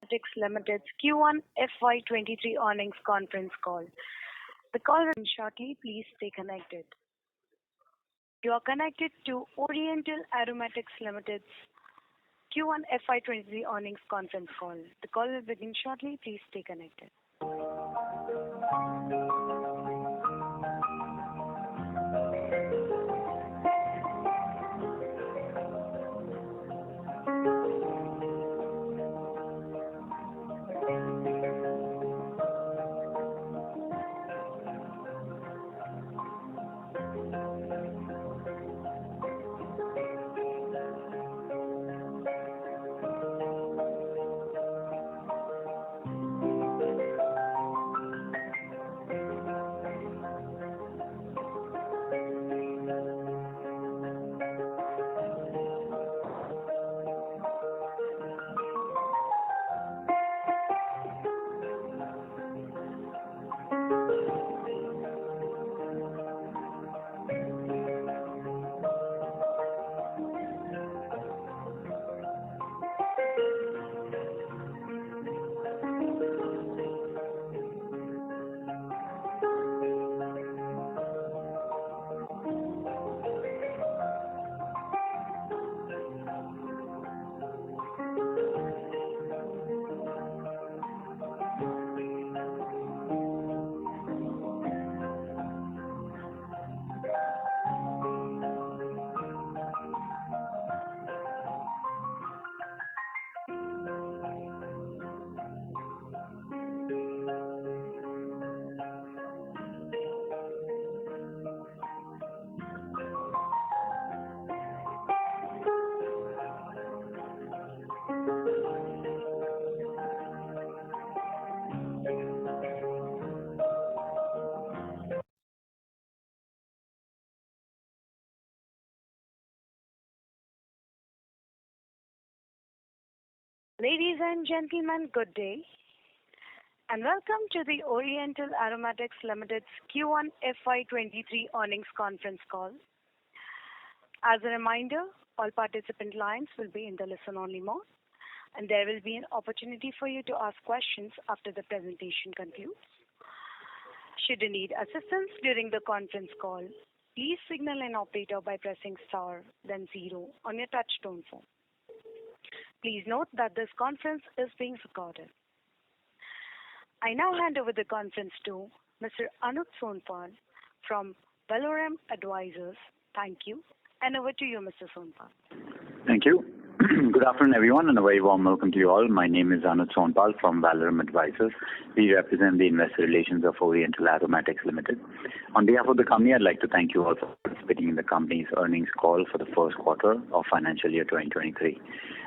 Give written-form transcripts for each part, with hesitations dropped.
Aromatics Limited's Q1FY23 earnings conference call. The call will begin shortly. Please stay connected. You are connected to Oriental Aromatics Limited's Q1FY23 earnings conference call. The call will begin shortly. Please stay connected. Ladies and gentlemen, good day, and welcome to the Oriental Aromatics Limited's Q1FY23 earnings conference call. As a reminder, all participant lines will be in the listen-only mode, and there will be an opportunity for you to ask questions after the presentation concludes. Should you need assistance during the conference call, please signal an operator by pressing star, then 0 on your touch-tone phone. Please note that this conference is being recorded. I now hand over the conference to Mr. Anuj Sonpal from Valorem Advisors. Thank you, and over to you, Mr. Sonpal. Thank you. Good afternoon, everyone, and a very warm welcome to you all. My name is Anuj Sonpal from Valorem Advisors. We represent the investor relations of Oriental Aromatics Limited. On behalf of the company, I'd like to thank you all for participating in the company's earnings call for the first quarter of financial year 2023.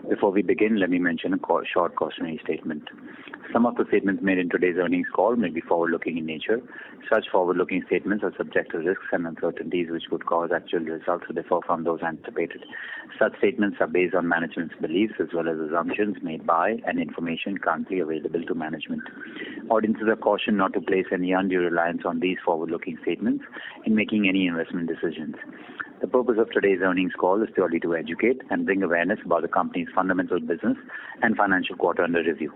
Before we begin, let me mention a short cautionary statement. Some of the statements made in today's earnings call may be forward-looking in nature. Such forward-looking statements are subject to risks and uncertainties which could cause actual results to differ from those anticipated. Such statements are based on management's beliefs as well as assumptions made by and information currently available to management. Audiences are cautioned not to place any undue reliance on these forward-looking statements in making any investment decisions. The purpose of today's earnings call is purely to educate and bring awareness about the company's fundamental business and financial quarter under review.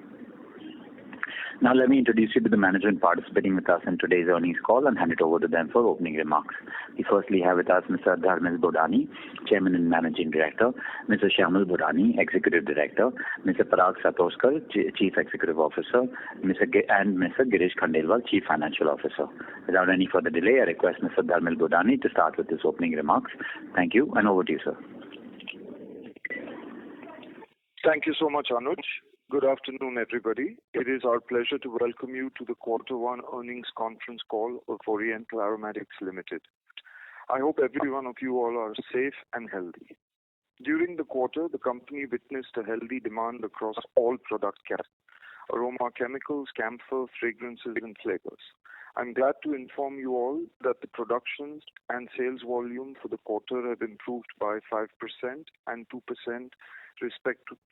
Now let me introduce you to the management participating with us in today's earnings call and hand it over to them for opening remarks. We firstly have with us Mr. Dharmesh Bodani, Chairman and Managing Director, Mr. Shyamal Bodani, Executive Director, Mr. Parag Satoskar, Chief Executive Officer, and Mr. Girish Khandelwal, Chief Financial Officer. Without any further delay, I request Mr. Dharmesh Bodani to start with his opening remarks. Thank you, and over to you, sir. Thank you so much, Anuj. Good afternoon, everybody. It is our pleasure to welcome you to the Q1 earnings conference call of Oriental Aromatics Limited. I hope every one of you all are safe and healthy. During the quarter, the company witnessed a healthy demand across all product categories: aroma chemicals, camphor, fragrances, and flavors. I'm glad to inform you all that the productions and sales volume for the quarter have improved by 5% and 2%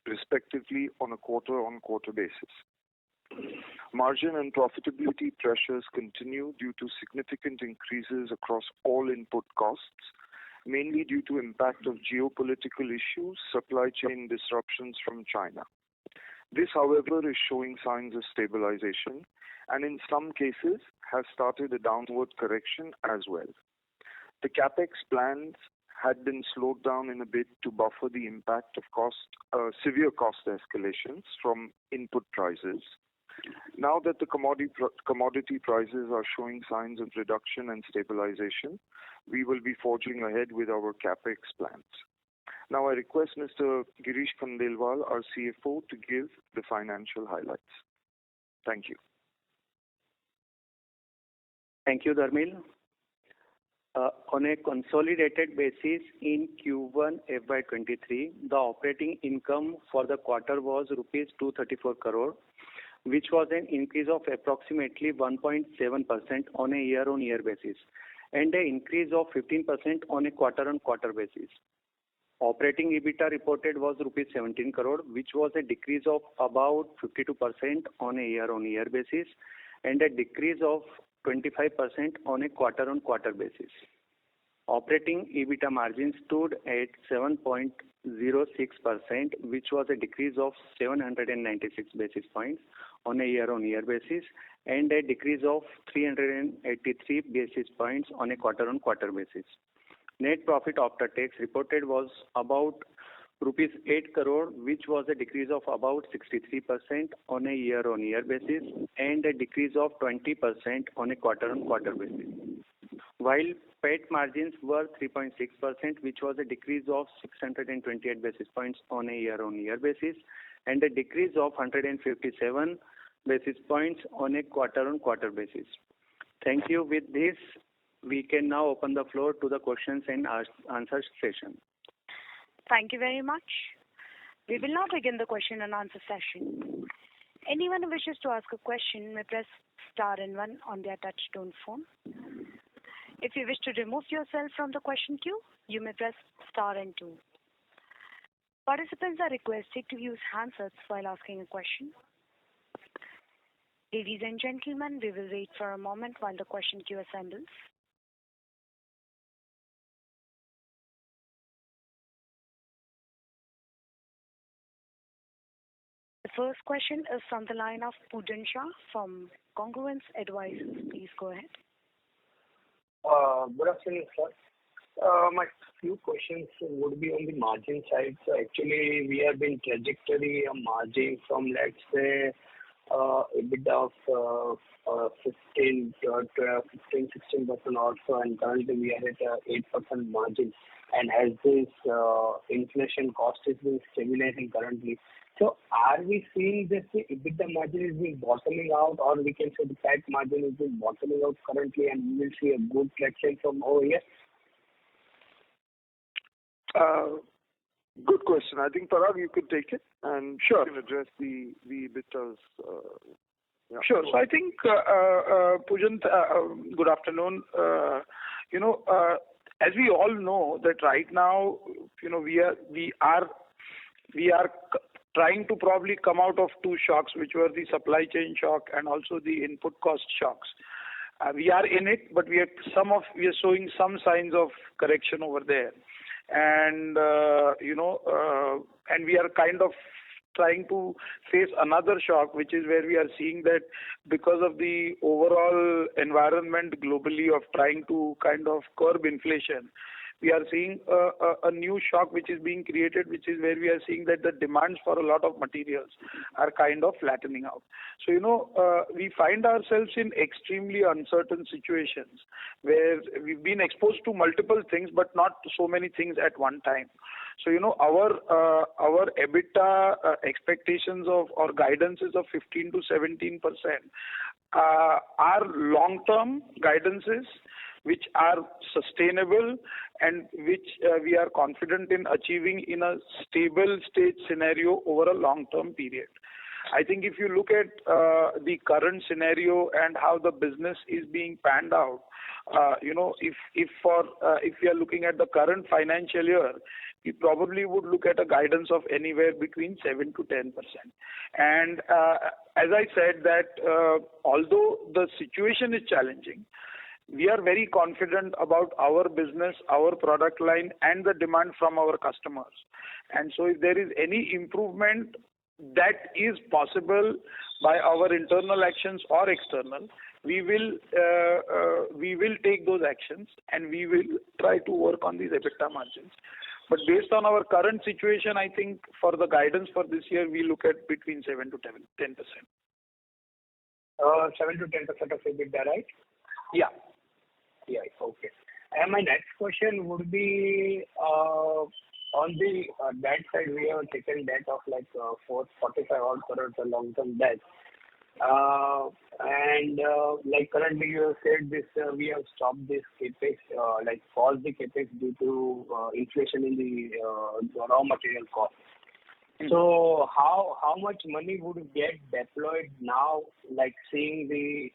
respectively on a quarter-on-quarter basis. Margin and profitability pressures continue due to significant increases across all input costs, mainly due to impact of geopolitical issues, supply chain disruptions from China. This, however, is showing signs of stabilization and in some cases has started a downward correction as well. The capex plans had been slowed down in a bit to buffer the impact of severe cost escalations from input prices. Now that the commodity prices are showing signs of reduction and stabilization, we will be forging ahead with our capex plans. Now I request Mr. Girish Khandelwal, our CFO, to give the financial highlights. Thank you. Thank you, Dharmil. On a consolidated basis in Q1 FY23, the operating income for the quarter was rupees 234 crore, which was an increase of approximately 1.7% on a year-on-year basis and an increase of 15% on a quarter-on-quarter basis. Operating EBITDA reported was rupees 17 crore, which was a decrease of about 52% on a year-on-year basis and a decrease of 25% on a quarter-on-quarter basis. Operating EBITDA margin stood at 7.06%, which was a decrease of 796 basis points on a year-on-year basis and a decrease of 383 basis points on a quarter-on-quarter basis. Net profit after tax reported was about rupees 8 crore, which was a decrease of about 63% on a year-on-year basis and a decrease of 20% on a quarter-on-quarter basis. While PAT margins were 3.6%, which was a decrease of 628 basis points on a year-on-year basis and a decrease of 157 basis points on a quarter-on-quarter basis. Thank you. With this, we can now open the floor to the questions and answer session. Thank you very much. We will now begin the question and answer session. Anyone who wishes to ask a question may press star and one on their touch-tone phone. If you wish to remove yourself from the question queue, you may press star and two. Participants are requested to use handsets while asking a question. Ladies and gentlemen, we will wait for a moment while the question queue assembles. The first question is from the line of Pujan Shah from Congruence Advisors. Please go ahead. Good afternoon, sir. My few questions would be on the margin side. So actually, we have been trajectory a margin from, let's say, EBITDA of 15 to 16% also, and currently we are at 8% margin. And as this inflation cost is being stabilizing currently, so are we seeing that the EBITDA margin is being bottoming out, or we can say the PAT margin is being bottoming out currently, and we will see a good traction from over here? Good question. I think, Parag, you could take it and Sure. You can address the EBITDAs. Yeah. Sure. So I think, Pujan, good afternoon. As we all know that right now, we are trying to probably come out of two shocks, which were the supply chain shock and also the input cost shocks. We are in it, but we are showing some signs of correction over there, and and we are kind of trying to face another shock, which is where we are seeing that because of the overall environment globally of trying to kind of curb inflation, we are seeing a new shock which is being created, which is where we are seeing that the demands for a lot of materials are kind of flattening out. So, we find ourselves in extremely uncertain situations where we've been exposed to multiple things, but not so many things at one time. So, our EBITDA expectations of or guidances of 15 to 17% are long-term guidances, which are sustainable and which we are confident in achieving in a stable state scenario over a long-term period. I think if you look at the current scenario and how the business is being panned out, if we are looking at the current financial year, we probably would look at a guidance of anywhere between 7 to 10%. And as I said that although the situation is challenging, we are very confident about our business, our product line, and the demand from our customers. And so if there is any improvement that is possible by our internal actions or external, we will take those actions and we will try to work on these EBITDA margins. But based on our current situation, I think for the guidance for this year, we look at between 7 to 10%. 7 to 10% of EBITDA, right? Yeah. Yeah. Okay. And my next question would be on the debt side. We have taken debt of like 445 odd crores, a long-term debt. And like currently you have said this, we have stopped this capex, like paused the capex due to inflation in the raw material cost. So how much money would get deployed now, like seeing the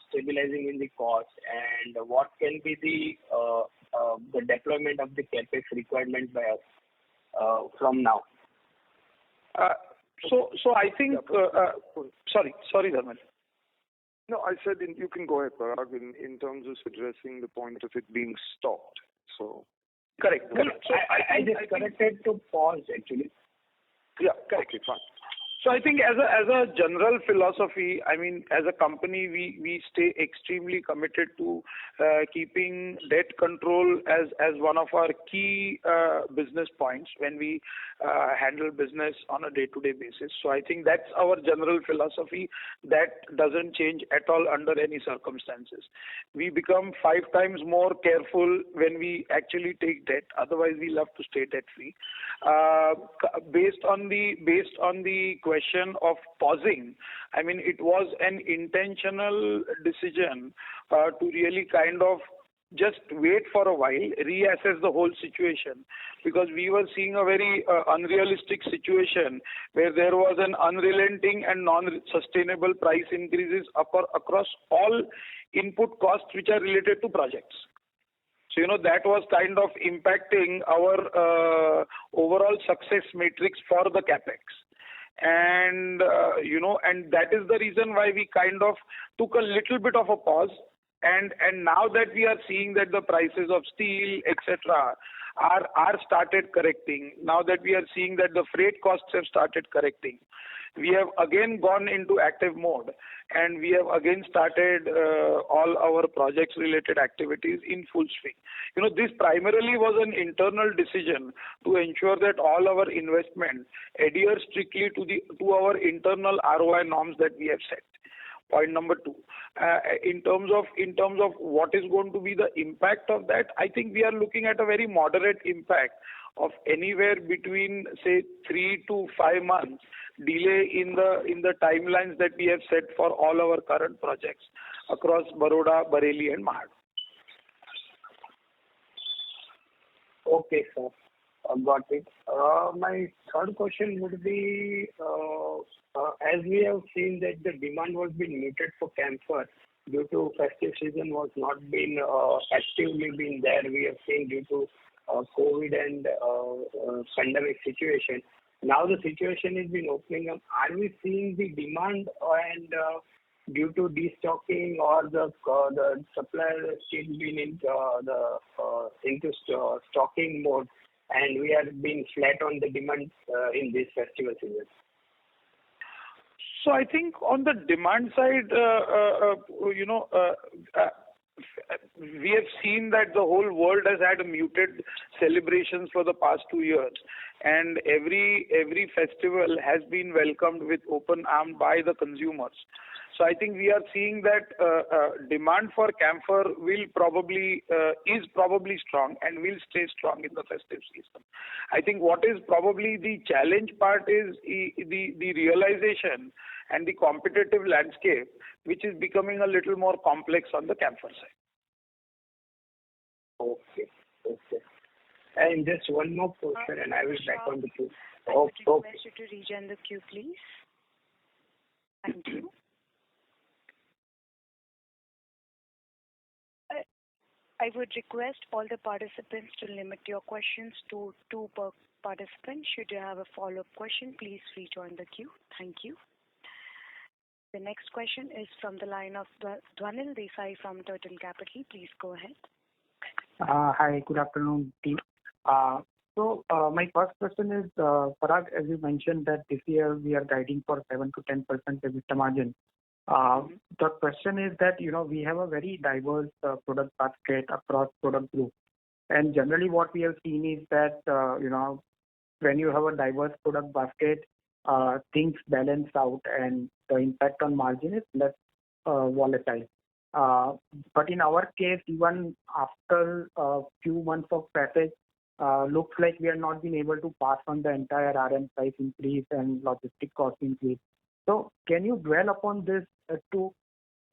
stabilizing in the cost, and what can be the deployment of the capex requirement by us from now? So I think sorry, Dharmendra. No, I said you can go ahead, Parag, in terms of addressing the point of it being stopped. So correct. So I just corrected to pause actually. Yeah, correct. Okay, fine. So I think as a general philosophy, I mean, as a company, we stay extremely committed to keeping debt control as one of our key business points when we handle business on a day-to-day basis. So I think that's our general philosophy. That doesn't change at all under any circumstances. We become 5 times more careful when we actually take debt. Otherwise, we love to stay debt-free. Based on the question of pausing, I mean, it was an intentional decision to really kind of just wait for a while, reassess the whole situation, because we were seeing a very unrealistic situation where there was an unrelenting and non-sustainable price increases across all input costs which are related to projects. So, that was kind of impacting our overall success matrix for the capex. And, and that is the reason why we kind of took a little bit of a pause. And now that we are seeing that the prices of steel, etc., are started correcting, now that we are seeing that the freight costs have started correcting, we have again gone into active mode, and we have again started all our projects related activities in full swing. This primarily was an internal decision to ensure that all our investment adhere strictly to our internal ROI norms that we have set. Point number 2, in terms of what is going to be the impact of that, I think we are looking at a very moderate impact of anywhere between say 3 to 5 months delay in the timelines that we have set for all our current projects across Baroda, Bareilly, and Mahad. Okay, sir. Got it. My third question would be, as we have seen that the demand was being muted for camphor due to festive season was not been actively been there. We have seen due to COVID and pandemic situation. Now the situation has been opening up. Are we seeing the demand and due to destocking or the supplier still been into stocking mode, and we are being flat on the demand in this festival season? So I think on the demand side, we have seen that the whole world has had muted celebrations for the past 2 years, and every festival has been welcomed with open arms by the consumers. So I think we are seeing that demand for camphor is probably strong and will stay strong in the festive season. I think what is probably the challenge part is the realization and the competitive landscape, which is becoming a little more complex on the camphor side. Okay. And just one more question, and I will back on the queue. I would request you to rejoin the queue, please. Thank you. I would request all the participants to limit your questions to 2 per participant. Should you have a follow-up question, please rejoin the queue. Thank you. The next question is from the line of Dhwanil Desai from Turtle Capital. Please go ahead. Hi, good afternoon, team. My first question is, Parag, as you mentioned that this year we are guiding for 7 to 10% EBITDA margin. The question is that, we have a very diverse product basket across product groups. And generally what we have seen is that, when you have a diverse product basket, things balance out and the impact on margin is less volatile. But in our case, even after a few months of passage, looks like we are not being able to pass on the entire RM price increase and logistic cost increase. So can you dwell upon this to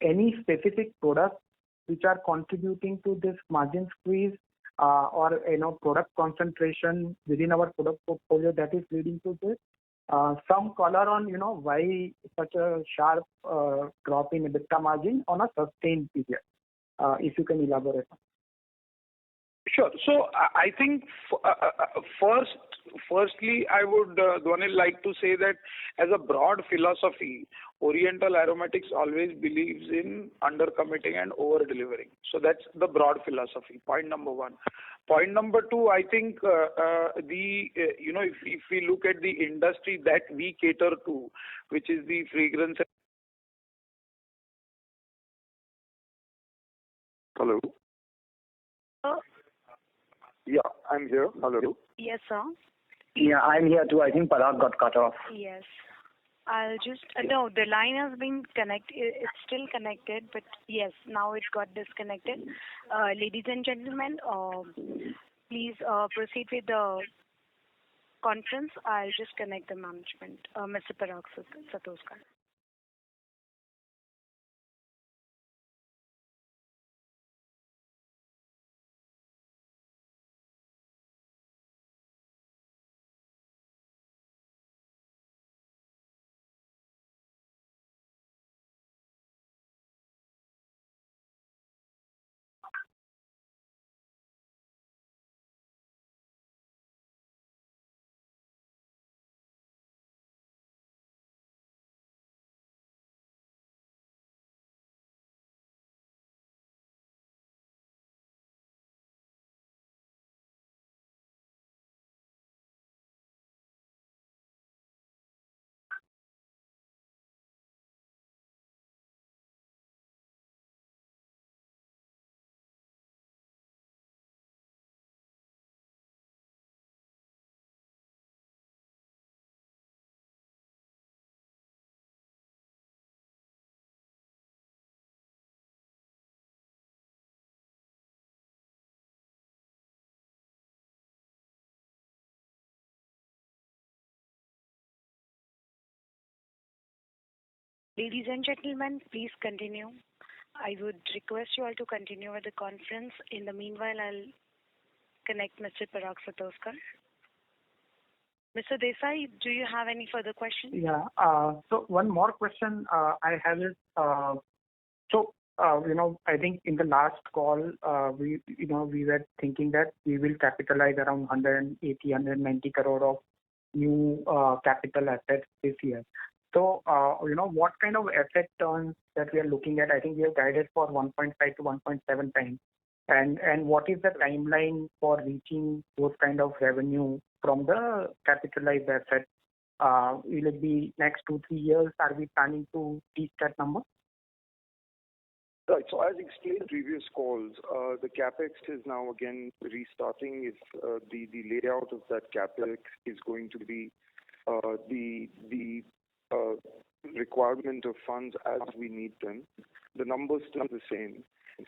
any specific products which are contributing to this margin squeeze, or product concentration within our product portfolio that is leading to this? Some color on why such a sharp drop in EBITDA margin on a sustained period, if you can elaborate on. Sure. So I think firstly, I would Dhwanil, like to say that as a broad philosophy, Oriental Aromatics always believes in under committing and over delivering. So that's the broad philosophy. Point number one. Point number two, I think if we look at the industry that we cater to, which is the fragrance. Hello. Yeah, I'm here. Hello. Yes, sir. Yeah, I'm here too. I think Parag got cut off. Yes. I'll just, no, the line has been connected. It's still connected, but yes, now it got disconnected. Ladies and gentlemen, please proceed with the conference. I'll just connect the management, Mr. Parag Satoskar. Ladies and gentlemen, please continue. I would request you all to continue with the conference. In the meanwhile, I'll connect Mr. Parag Satoskar. Mr. Desai, do you have any further questions? Yeah. So one more question I have is, I think in the last call, we were thinking that we will capitalize around 180, 190 crore of new capital assets this year. So, what kind of asset turns that we are looking at? I think we have guided for 1.5 to 1.7 times. And what is the timeline for reaching those kind of revenue from the capitalized assets? Will it be next 2-3 years? Are we planning to reach that number? Right. So as explained in previous calls, the capex is now again restarting. If the layout of that capex is going to be the requirement of funds as we need them. The numbers still the same.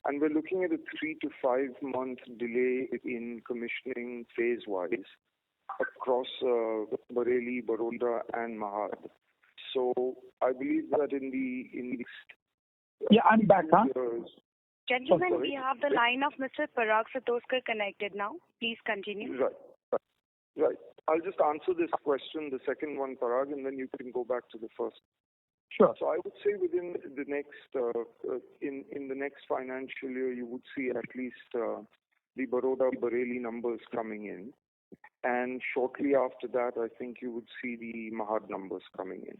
And we're looking at a 3 to 5 month delay in commissioning phase-wise across Bareilly, Baroda and Mahad. So I believe that in the Yeah, I'm back, huh? Gentlemen, we have the line of Mr. Parag Satoskar connected now. Please continue. Right. I'll just answer this question, the second one, Parag, and then you can go back to the first. Sure. So I would say within the next, in the next financial year, you would see at least the Baroda Bareilly numbers coming in, and shortly after that, I think you would see the Mahad numbers coming in.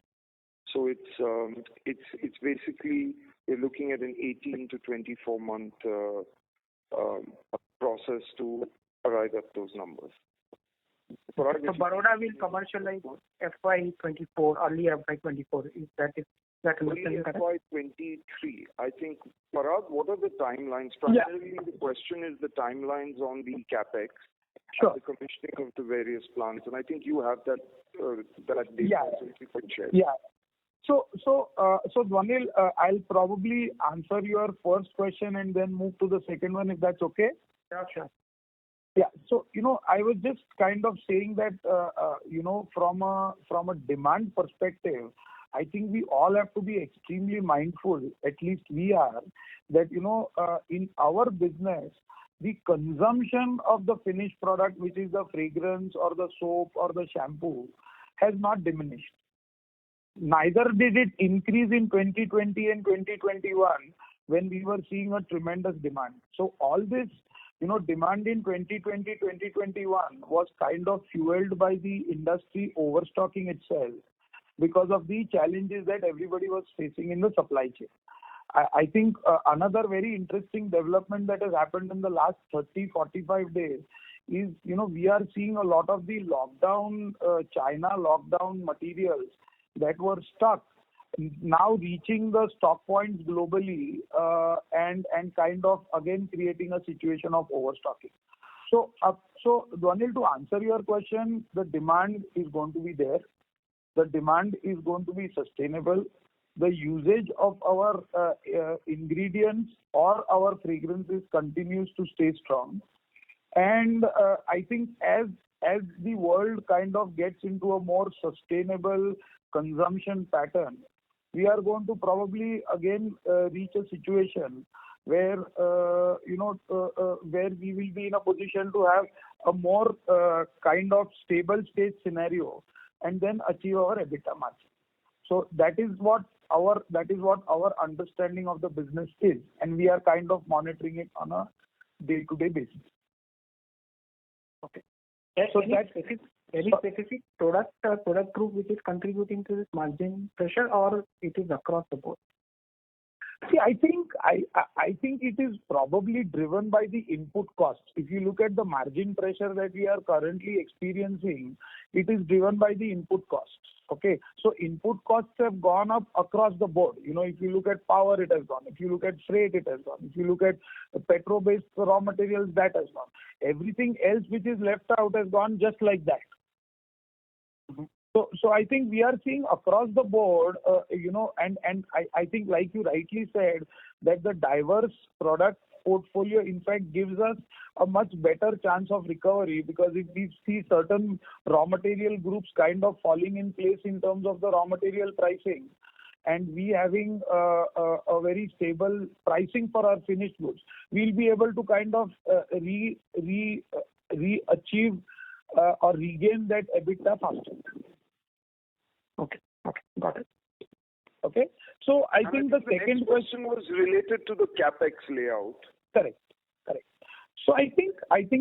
So it's basically we're looking at an 18 to 24 month process to arrive at those numbers. Parag, So Baroda will commercialize FY24, early FY24. Is that understanding correct? FY23. I think, Parag, what are the timelines? Yeah. Primarily, the question is the timelines on the capex, Sure. and the commissioning of the various plants, and I think you have that data. Yeah. So if you could share. Yeah. So Dwanil, I'll probably answer your first question and then move to the second one, if that's okay. Sure. Yeah. So, I was just kind of saying that, from a demand perspective, I think we all have to be extremely mindful, at least we are, that, in our business, the consumption of the finished product, which is the fragrance or the soap or the shampoo, has not diminished. Neither did it increase in 2020 and 2021 when we were seeing a tremendous demand. So all this, demand in 2020, 2021 was kind of fueled by the industry overstocking itself because of the challenges that everybody was facing in the supply chain. I think another very interesting development that has happened in the last 30, 45 days is, we are seeing a lot of the China lockdown materials that were stuck now reaching the stock points globally and kind of again creating a situation of overstocking. So Dwanil, to answer your question, the demand is going to be there. The demand is going to be sustainable. The usage of our ingredients or our fragrances continues to stay strong. And I think as the world kind of gets into a more sustainable consumption pattern, we are going to probably again reach a situation where where we will be in a position to have a more kind of stable state scenario and then achieve our EBITDA margin. So that is what our understanding of the business is, and we are kind of monitoring it on a day-to-day basis. Okay. So any specific product group which is contributing to this margin pressure, or it is across the board? See, I think it is probably driven by the input costs. If you look at the margin pressure that we are currently experiencing, it is driven by the input costs. Okay, so input costs have gone up across the board. If you look at power, it has gone. If you look at freight, it has gone. If you look at petrol-based raw materials, that has gone. Everything else which is left out has gone just like that. Mm-hmm. So I think we are seeing across the board, and I think, like you rightly said, that the diverse product portfolio in fact gives us a much better chance of recovery, because if we see certain raw material groups kind of falling in place in terms of the raw material pricing, and we having a very stable pricing for our finished goods, we'll be able to kind of achieve or regain that EBITDA faster. Okay, got it. Okay, so I think the second question was related to the capex layout. Correct. So I think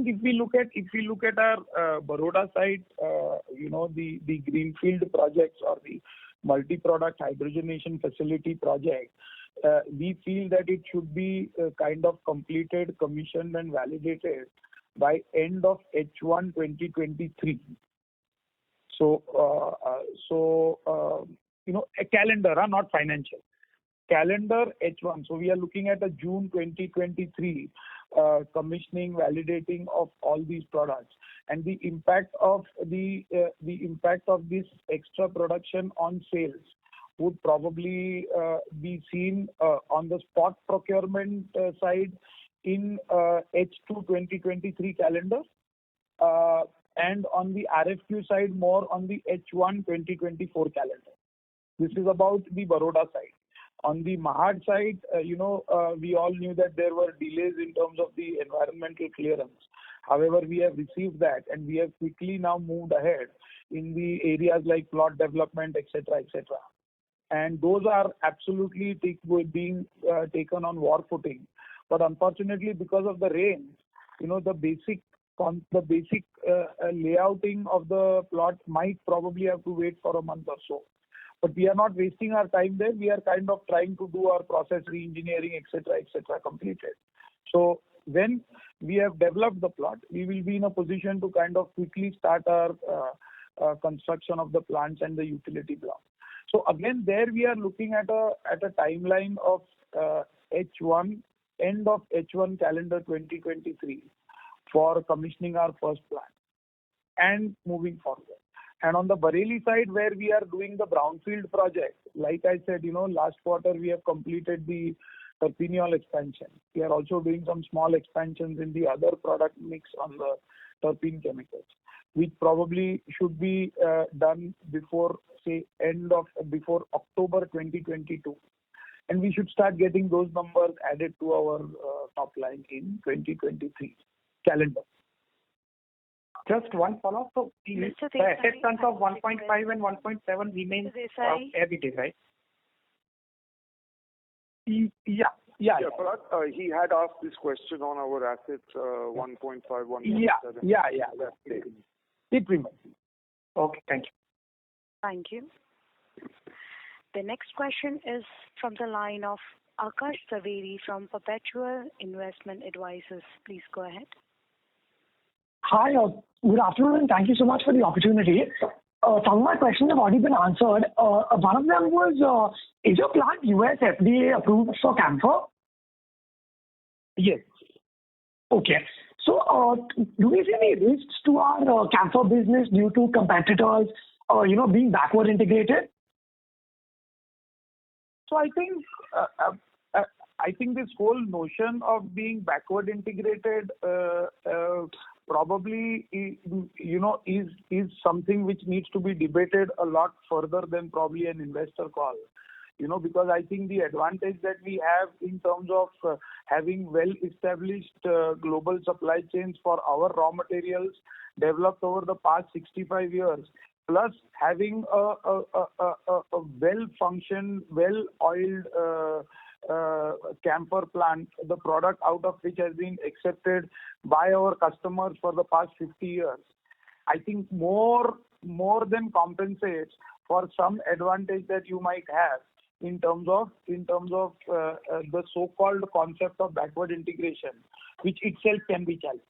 if we look at our Baroda site, the greenfield projects or the multi-product hydrogenation facility project, we feel that it should be kind of completed, commissioned, and validated by end of H1 2023. So a calendar, not financial. Calendar H1. So we are looking at a June 2023 commissioning, validating of all these products, and the impact of this extra production on sales would probably be seen on the spot procurement side in H2 2023 calendar. And on the RFQ side, more on the H1 2024 calendar. This is about the Baroda side. On the Mahad side, we all knew that there were delays in terms of the environmental clearance. However, we have received that, and we have quickly now moved ahead in the areas like plot development, etc., etc. And those are absolutely being taken on war footing. But unfortunately, because of the rain, the basic layouting of the plot might probably have to wait for a month or so. But we are not wasting our time there. We are kind of trying to do our process re-engineering, etc., completed. So when we have developed the plot, we will be in a position to kind of quickly start our construction of the plants and the utility block. So again, there we are looking at a timeline of H1, end of H1 calendar 2023 for commissioning our first plant and moving forward. And on the Bareilly side, where we are doing the brownfield project, like I said, last quarter we have completed the terpineol expansion. We are also doing some small expansions in the other product mix on the terpene chemicals, which probably should be done before October 2022. And we should start getting those numbers added to our top line in 2023 calendar. Just one follow-up. So the asset turns of 1.5 and 1.7 remains EBITDA, right? Yeah. Parag, he had asked this question on our assets 1.5, 1.7. Yeah. It remains. Okay, thank you. Thank you. The next question is from the line of Akash Zaveri from Perpetual Investment Advisors. Please go ahead. Hi, good afternoon, and thank you so much for the opportunity. Some of my questions have already been answered. One of them was, is your plant US FDA approved for camphor? Yes. Okay. So, do we see any risks to our camphor business due to competitors, being backward integrated? So I think this whole notion of being backward integrated probably is something which needs to be debated a lot further than probably an investor call. Because I think the advantage that we have in terms of having well-established global supply chains for our raw materials developed over the past 65 years, plus having a well-functioned, well-oiled camphor plant, the product out of which has been accepted by our customers for the past 50 years, I think more than compensates for some advantage that you might have in terms of the so-called concept of backward integration, which itself can be challenged.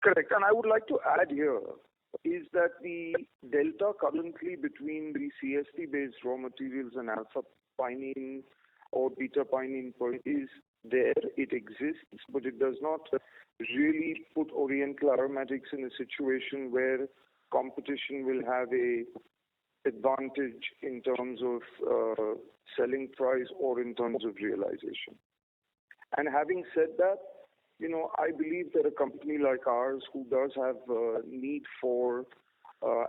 Correct. And I would like to add here is that the delta currently between the CST-based raw materials and alpha-pinene or beta-pinene is there. It exists, but it does not really put Oriental Aromatics in a situation where competition will have a advantage in terms of selling price or in terms of realization. And having said that, I believe that a company like ours who does have a need for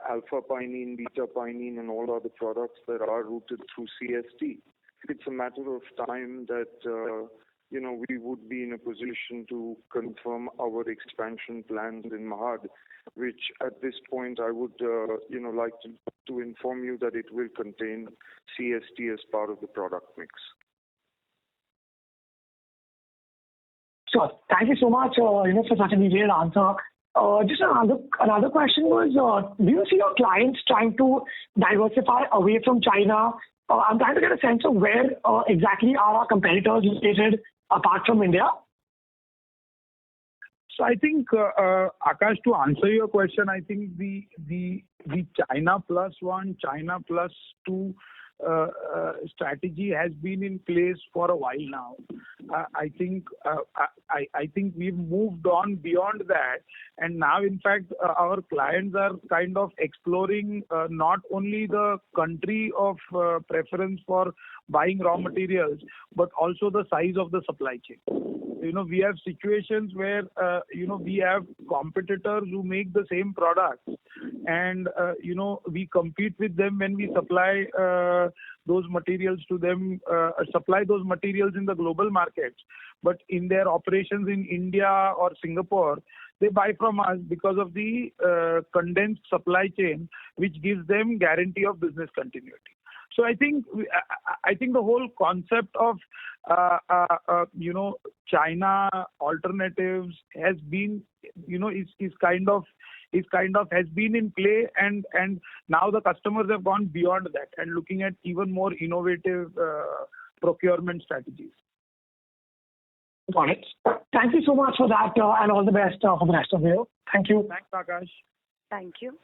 alpha-pinene, beta-pinene and all other products that are routed through CST, it's a matter of time that, we would be in a position to confirm our expansion plans in Mahad, which at this point I would, like to inform you that it will contain CST as part of the product mix. Sure. Thank you so much, for such a detailed answer. Just another question was, do you see your clients trying to diversify away from China? I'm trying to get a sense of where exactly are our competitors located apart from India? So I think, Akash, to answer your question, I think the China plus one, China plus two strategy has been in place for a while now. I think we've moved on beyond that, and now in fact our clients are kind of exploring not only the country of preference for buying raw materials, but also the size of the supply chain. We have situations where we have competitors who make the same products, and we compete with them when we supply those materials to them, supply those materials in the global markets. But in their operations in India or Singapore, they buy from us because of the condensed supply chain, which gives them guarantee of business continuity. So I think the whole concept of China alternatives has been is kind of has been in play, and now the customers have gone beyond that and looking at even more innovative procurement strategies. Got it. Thank you so much for that, and all the best for the rest of the year. Thank you. Thanks, Akash. Thank you.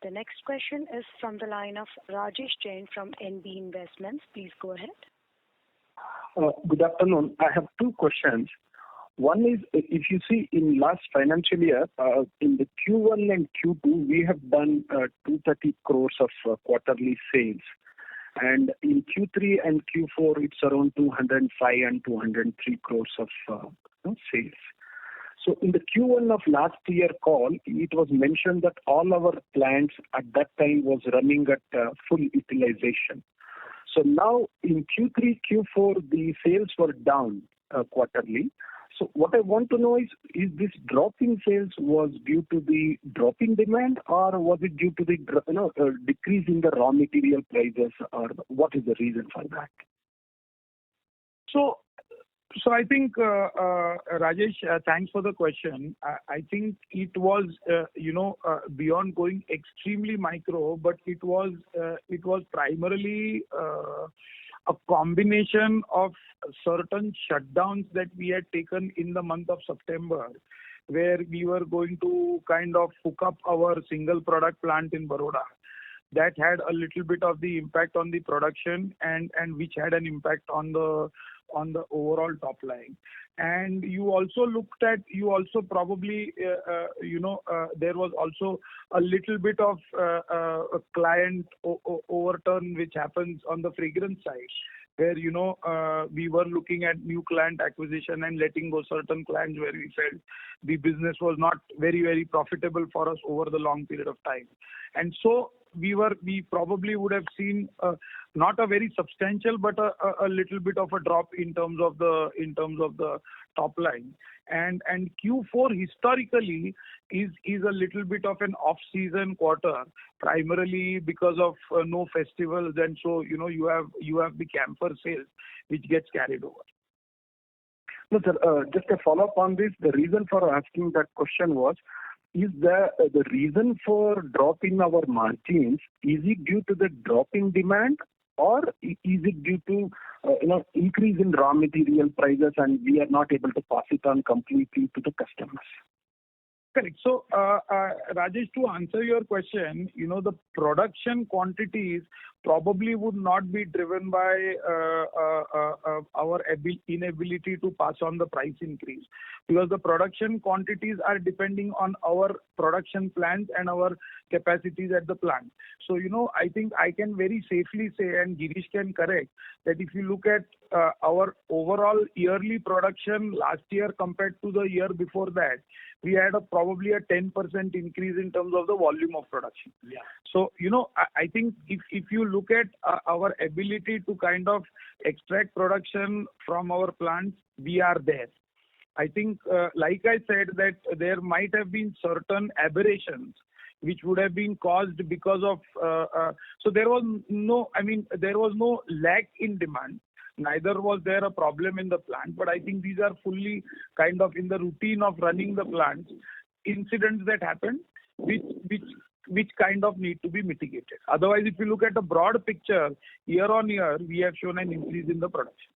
The next question is from the line of Rajesh Jain from NB Investments. Please go ahead. Good afternoon. I have two questions. One is, if you see in last financial year, in the Q1 and Q2, we have done 230 crores of quarterly sales. And in Q3 and Q4, it's around 205 and 203 crores of sales. So in the Q1 of last year call, it was mentioned that all our plants at that time was running at full utilization. So now in Q3, Q4, the sales were down quarterly. So what I want to know is this drop in sales was due to the drop in demand, or was it due to the decrease in the raw material prices, or what is the reason for that? So I think, Rajesh, thanks for the question. I think it was, beyond going extremely micro, but it was primarily a combination of certain shutdowns that we had taken in the month of September, where we were going to kind of hook up our single product plant in Baroda. That had a little bit of the impact on the production and which had an impact on the overall top line. And you also probably, there was also a little bit of a client overturn which happens on the fragrance side, where, we were looking at new client acquisition and letting go certain clients where we felt the business was not very, very profitable for us over the long period of time. And so we probably would have seen not a very substantial, but a little bit of a drop in terms of the top line. And Q4 historically is a little bit of an off-season quarter, primarily because of no festivals, and so you have the camper sales which gets carried over. No, sir, just a follow-up on this. The reason for asking that question was, is the reason for drop in our margins, is it due to the drop in demand, or is it due to increase in raw material prices and we are not able to pass it on completely to the customers? Correct. So, Rajesh, to answer your question, the production quantities probably would not be driven by our inability to pass on the price increase, because the production quantities are depending on our production plans and our capacities at the plant. So, I think I can very safely say, and Girish can correct, that if you look at our overall yearly production last year compared to the year before that, we had probably a 10% increase in terms of the volume of production. Yeah. So, I think if you look at our ability to kind of extract production from our plants, we are there. I think, like I said, that there might have been certain aberrations which would have been caused because of, so there was no lack in demand. Neither was there a problem in the plant, but I think these are fully kind of in the routine of running the plants, incidents that happen, which kind of need to be mitigated. Otherwise, if you look at the broad picture, year on year, we have shown an increase in the production.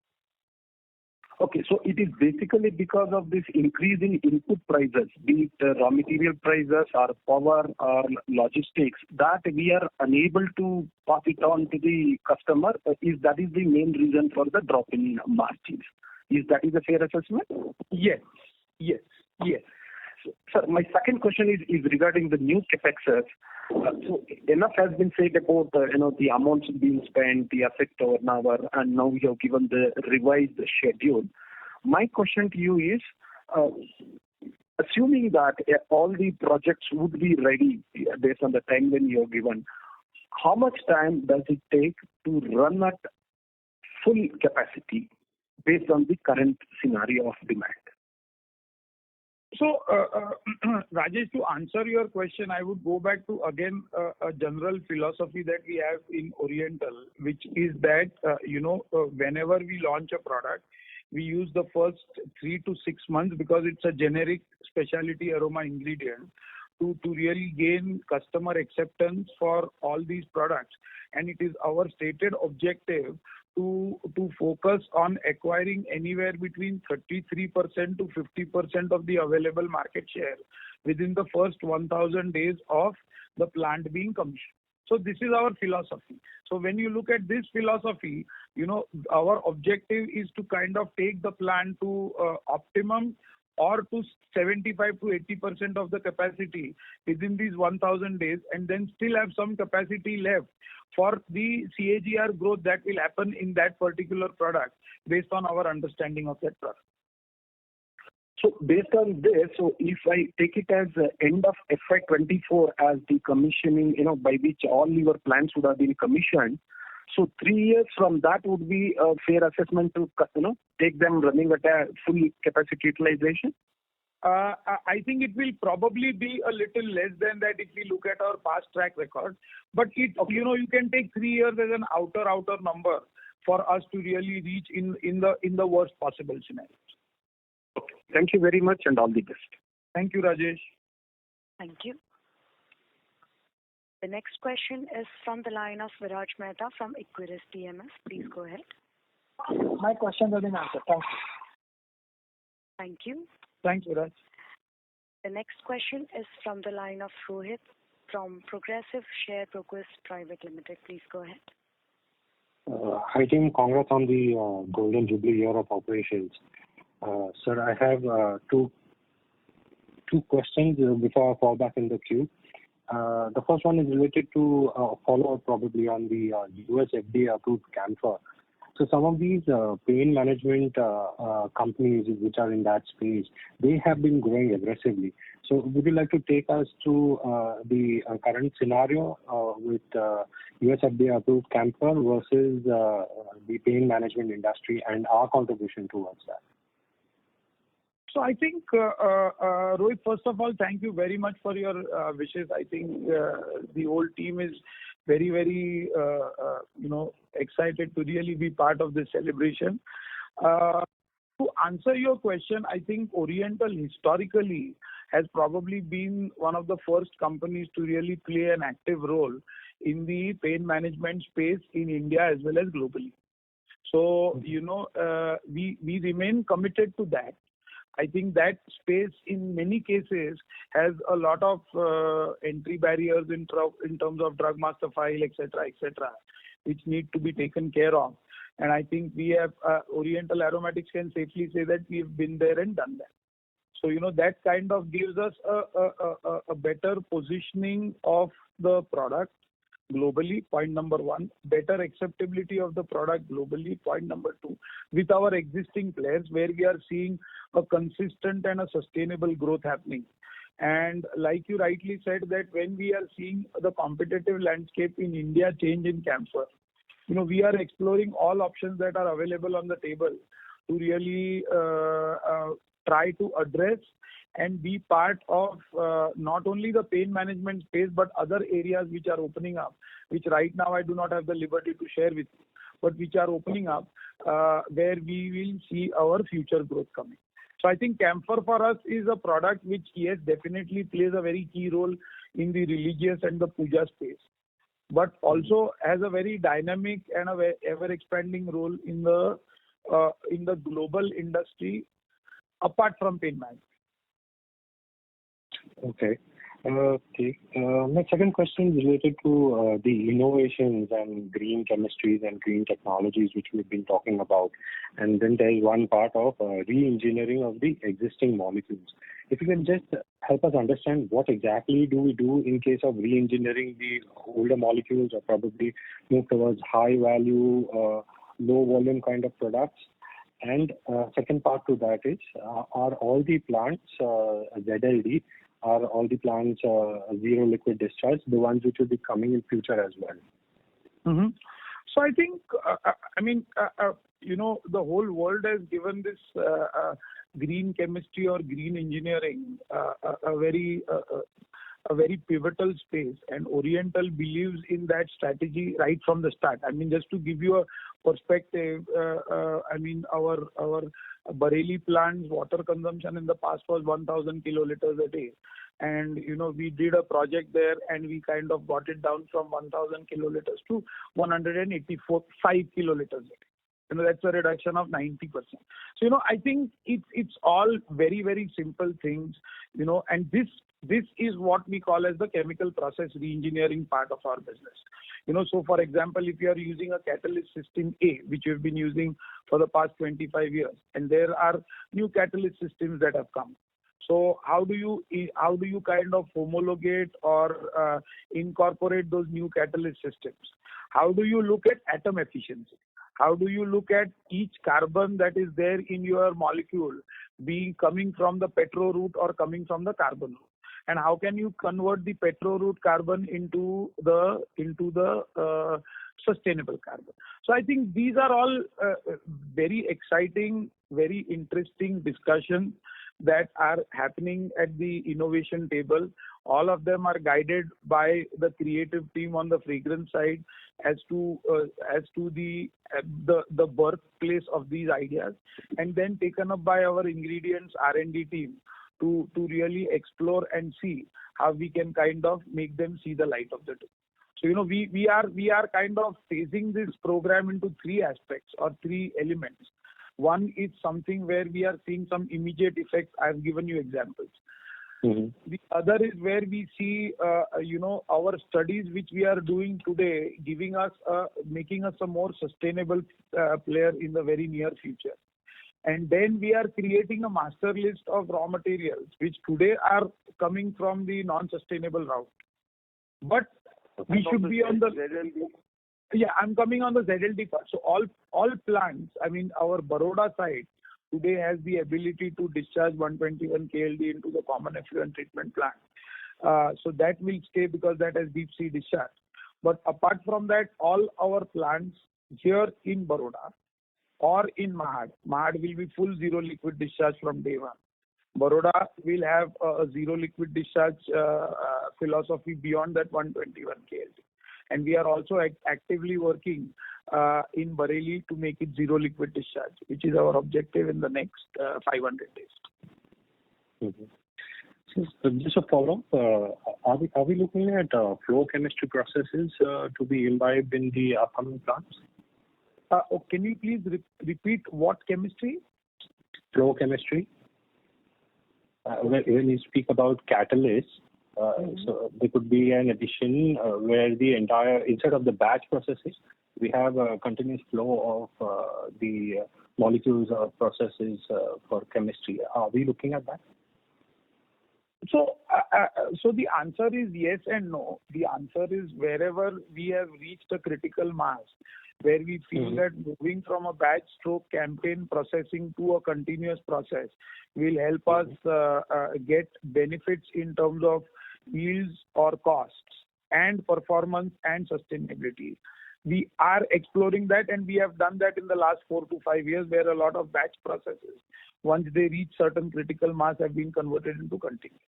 Okay, so it is basically because of this increase in input prices, be it raw material prices or power or logistics, that we are unable to pass it on to the customer. That is the main reason for the drop in margins. Is that a fair assessment? Yes. Sir, my second question is regarding the new CapExes. So enough has been said about the amounts being spent, the asset turnover, and now you have given the revised schedule. My question to you is, assuming that all the projects would be ready based on the timeline you have given, how much time does it take to run at full capacity based on the current scenario of demand? So, Rajesh, to answer your question, I would go back to, again, a general philosophy that we have in Oriental, which is that, whenever we launch a product, we use the first 3 to 6 months, because it's a generic specialty aroma ingredient, to really gain customer acceptance for all these products. And it is our stated objective to focus on acquiring anywhere between 33% to 50% of the available market share within the first 1,000 days of the plant being commissioned. So this is our philosophy. So when you look at this philosophy, our objective is to kind of take the plant to optimum or to 75 to 80% of the capacity within these 1,000 days, and then still have some capacity left for the CAGR growth that will happen in that particular product based on our understanding of that product. So based on this, so if I take it as end of FY24 as the commissioning, by which all your plants would have been commissioned, so 3 years from that would be a fair assessment to, take them running at a full capacity utilization? I think it will probably be a little less than that if we look at our past track record. But you can take 3 years as an outer number for us to really reach in the worst possible scenarios. Okay. Thank you very much and all the best. Thank you, Rajesh. Thank you. The next question is from the line of Viraj Mehta from Equirus PMS. Please go ahead. My questions have been answered. Thank you. Thank you. Thanks, Viraj. The next question is from the line of Rohit from Progressive Share Brokers Private Limited. Please go ahead. Hi team, congrats on the Golden Jubilee year of operations. Sir, I have two questions before I fall back in the queue. The first one is related to follow-up probably on the US FDA approved camphor. So some of these pain management companies which are in that space, they have been growing aggressively. So would you like to take us to the current scenario with US FDA approved camphor versus the pain management industry and our contribution towards that? So I think, Rohit, first of all, thank you very much for your wishes. I think the whole team is very, very, excited to really be part of this celebration. To answer your question, I think Oriental historically has probably been one of the first companies to really play an active role in the pain management space in India as well as globally. So, we remain committed to that. I think that space in many cases has a lot of entry barriers in terms of drug master file, etc., which need to be taken care of. And I think we have, Oriental Aromatics can safely say that we've been there and done that. So, that kind of gives us a better positioning of the product globally, point number one, better acceptability of the product globally, point number two, with our existing players where we are seeing a consistent and a sustainable growth happening. And like you rightly said that when we are seeing the competitive landscape in India change in camphor, we are exploring all options that are available on the table to really try to address and be part of not only the pain management space but other areas which are opening up, which right now I do not have the liberty to share with you, but which are opening up where we will see our future growth coming. So I think camphor for us is a product which, yes, definitely plays a very key role in the religious and the puja space, but also has a very dynamic and a ever-expanding role in the global industry apart from pain management. Okay. My second question is related to the innovations and green chemistries and green technologies which we've been talking about. And then there is one part of re-engineering of the existing molecules. If you can just help us understand what exactly do we do in case of re-engineering the older molecules or probably move towards high value, low volume kind of products. And second part to that is, are all the plants ZLD, are all the plants zero liquid discharge, the ones which will be coming in future as well? Mm-hmm. So I think, the whole world has given this green chemistry or green engineering a very pivotal space, and Oriental believes in that strategy right from the start. Just to give you a perspective, our Bareilly plant's water consumption in the past was 1,000 kiloliters a day. and we did a project there, and we kind of got it down from 1,000 kiloliters to 185 kiloliters. That's a reduction of 90%. So I think it's all very, very simple things. And this is what we call as the chemical process reengineering part of our business. So for example, if you are using a catalyst system A, which you've been using for the past 25 years, and there are new catalyst systems that have come. So how do you kind of homologate or incorporate those new catalyst systems? How do you look at atom efficiency? How do you look at each carbon that is there in your molecule being coming from the petro route or coming from the carbon route? And how can you convert the petro route carbon into the sustainable carbon? So I think these are all very exciting, very interesting discussions that are happening at the innovation table. All of them are guided by the creative team on the fragrance side as to the birthplace of these ideas, and then taken up by our ingredients R&D team to really explore and see how we can kind of make them see the light of the day. So we are kind of phasing this program into three aspects or three elements. One is something where we are seeing some immediate effects. I've given you examples. Mm-hmm. The other is where we see, our studies which we are doing today, making us a more sustainable player in the very near future. And then we are creating a master list of raw materials which today are coming from the non-sustainable route. But we should be on the ZLD. Yeah, I'm coming on the ZLD part. So all plants, our Baroda site today has the ability to discharge 121 KLD into the common effluent treatment plant. So that will stay because that has deep sea discharge. But apart from that, all our plants here in Baroda or in Mahad will be full zero liquid discharge from day one. Baroda will have a zero liquid discharge philosophy beyond that 121 KLD. And we are also actively working in Bareilly to make it zero liquid discharge, which is our objective in the next 500 days. Mm-hmm. So just a follow-up, are we looking at flow chemistry processes to be imbibed in the upcoming plants? Can you please repeat what chemistry? Flow chemistry. When you speak about catalysts, so there could be an addition where the entire, instead of the batch processes, we have a continuous flow of the molecules or processes for chemistry. Are we looking at that? So the answer is yes and no. The answer is wherever we have reached a critical mass, where we feel that moving from a batch stroke campaign processing to a continuous process will help us get benefits in terms of yields or costs and performance and sustainability. We are exploring that, and we have done that in the last 4 to 5 years, where a lot of batch processes, once they reach certain critical mass, have been converted into continuous.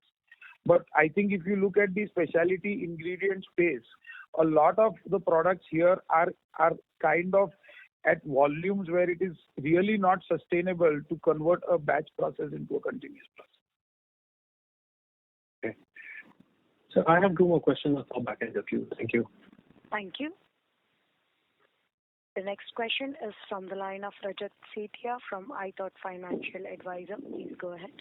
But I think if you look at the specialty ingredient space, a lot of the products here are kind of at volumes where it is really not sustainable to convert a batch process into a continuous process. Okay. So I have 2 more questions. I'll fall back in the queue. Thank you. Thank you. The next question is from the line of Rajat Sethia from iThought Financial Advisor. Please go ahead.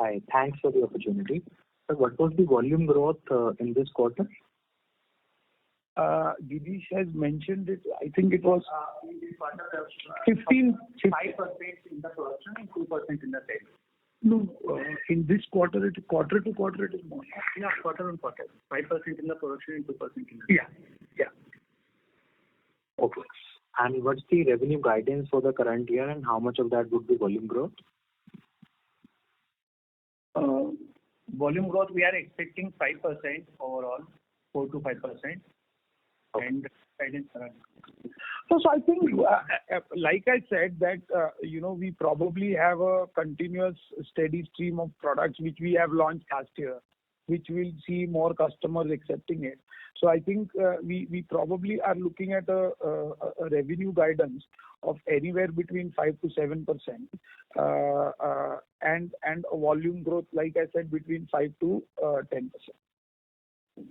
Hi, thanks for the opportunity. So what was the volume growth in this quarter? Dinesh has mentioned it. I think it was 5% in the production and 2% in the sales. No, in this quarter to quarter it is more. Yeah, quarter on quarter. 5% in the production and 2% in the sales. Yeah. Okay. And what's the revenue guidance for the current year, and how much of that would be volume growth? Volume growth, we are expecting 5% overall, 4 to 5%. Okay. And guidance around. So I think, like I said, that we probably have a continuous steady stream of products which we have launched last year, which will see more customers accepting it. So I think we probably are looking at a revenue guidance of anywhere between 5 to 7%. and a volume growth, like I said, between 5 to 10%.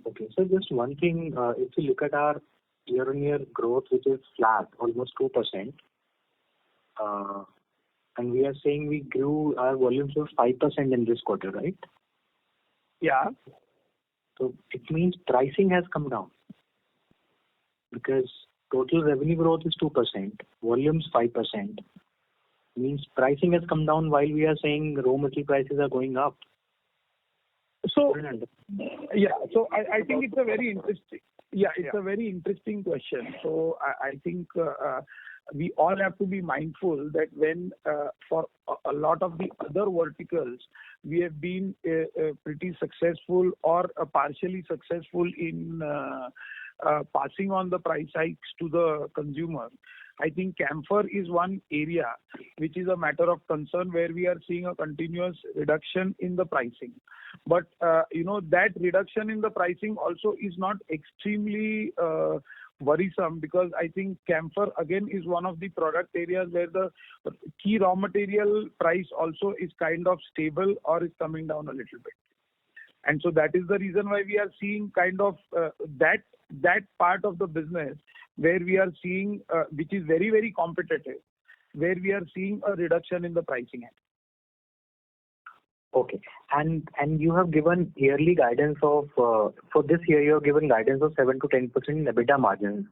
Okay. So just one thing, if you look at our year-on-year growth, which is flat, almost 2%, and we are saying we grew our volumes of 5% in this quarter, right? Yeah. So it means pricing has come down because total revenue growth is 2%, volumes 5%. Means pricing has come down while we are saying raw material prices are going up. So yeah, so I think it's a very interesting. Yeah, it's a very interesting question. So I think we all have to be mindful that when for a lot of the other verticals, we have been pretty successful or partially successful in passing on the price hikes to the consumer. I think camphor is one area which is a matter of concern where we are seeing a continuous reduction in the pricing. But, that reduction in the pricing also is not extremely worrisome because I think camphor again is one of the product areas where the key raw material price also is kind of stable or is coming down a little bit. And so that is the reason why we are seeing kind of that part of the business where we are seeing, which is very, very competitive, where we are seeing a reduction in the pricing end. Okay. And you have given yearly guidance of, for this year, you have given guidance of 7 to 10% in EBITDA margin.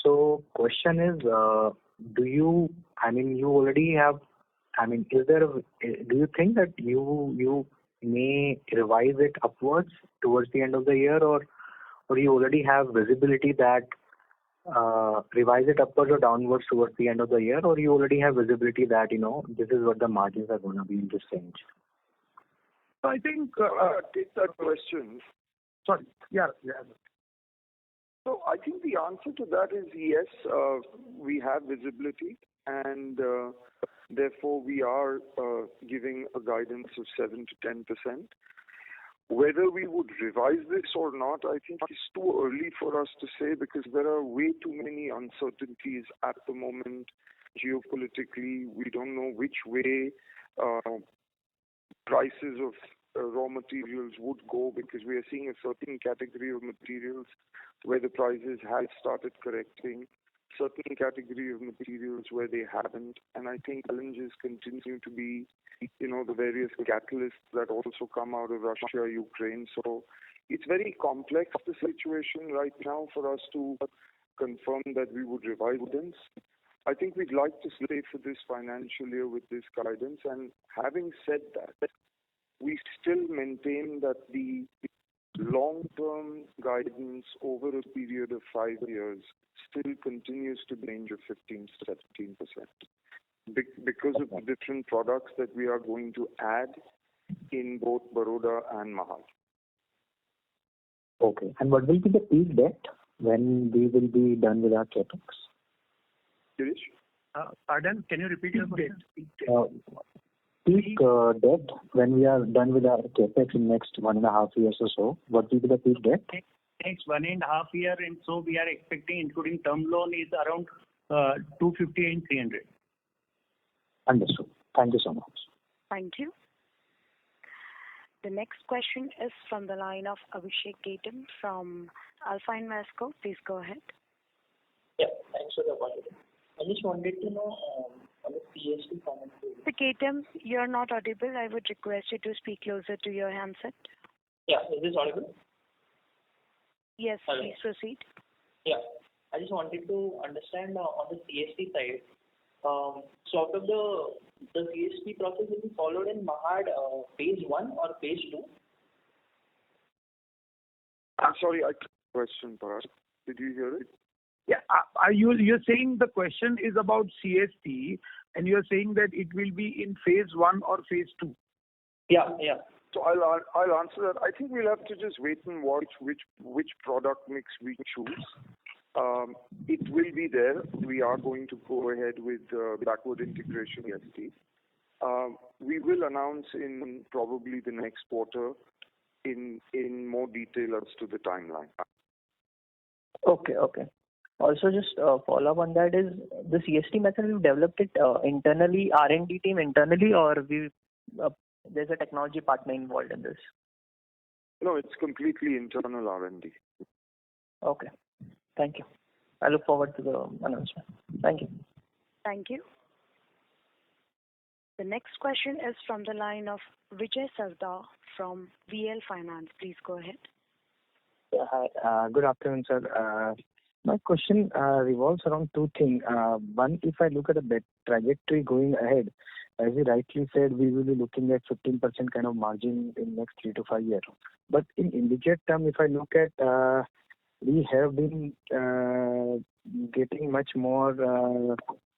So question is, do you already have, do you think that you may revise it upwards towards the end of the year, or you already have visibility that revise it upwards or downwards towards the end of the year, or you already have visibility that, this is what the margins are going to be in this range? So I think take that question. Sorry. Yeah. So I think the answer to that is yes. We have visibility, and therefore we are giving a guidance of 7 to 10%. Whether we would revise this or not, I think it's too early for us to say because there are way too many uncertainties at the moment. Geopolitically, we don't know which way prices of raw materials would go because we are seeing a certain category of materials where the prices have started correcting, certain category of materials where they haven't, and I think challenges continue to be, the various catalysts that also come out of Russia, Ukraine. So it's very complex, the situation right now, for us to confirm that we would revise guidance. I think we'd like to stay for this financial year with this guidance, and having said that, we still maintain that the long-term guidance over a period of 5 years still continues to be range of 15 to 17%. Because of the different products that we are going to add in both Baroda and Mahad. Okay. And what will be the peak debt when we will be done with our capex? Girish? Pardon? Can you repeat your question? Peak debt when we are done with our capex in next 1.5 years or so. What will be the peak debt? Next 1.5 year, and so we are expecting, including term loan, is around 250 and 300. Understood. Thank you so much. Thank you. The next question is from the line of Abhishek Ketan from Alpha Invesco. Please go ahead. Yeah, thanks for the opportunity. I just wanted to know on the CST comment. Mr. Ketan, you're not audible. I would request you to speak closer to your handset. Yeah, is this audible? Yes, Hello. Please proceed. Yeah, I just wanted to understand on the CST side. So out of the CST process will be followed in Mahad phase 1 or phase 2? I'm sorry, I took the question, Parag. Did you hear it? Yeah. You're saying the question is about CST, and you're saying that it will be in phase 1 or phase 2? Yeah. So I'll answer that. I think we'll have to just wait and watch which product mix we choose. It will be there. We are going to go ahead with backward integration CST. We will announce in probably the next quarter in more detail as to the timeline. Okay. Also, just follow up on that is the CST method, you developed it internally, R&D team internally, or we there's a technology partner involved in this? No, it's completely internal R&D. Okay. Thank you. I look forward to the announcement. Thank you. Thank you. The next question is from the line of Vijay Sardar from VL Finance. Please go ahead. Yeah, hi. Good afternoon, sir. My question revolves around two things. One, if I look at the trajectory going ahead, as you rightly said, we will be looking at 15% kind of margin in next 3 to 5 years. But in immediate term, if I look at, we have been getting much more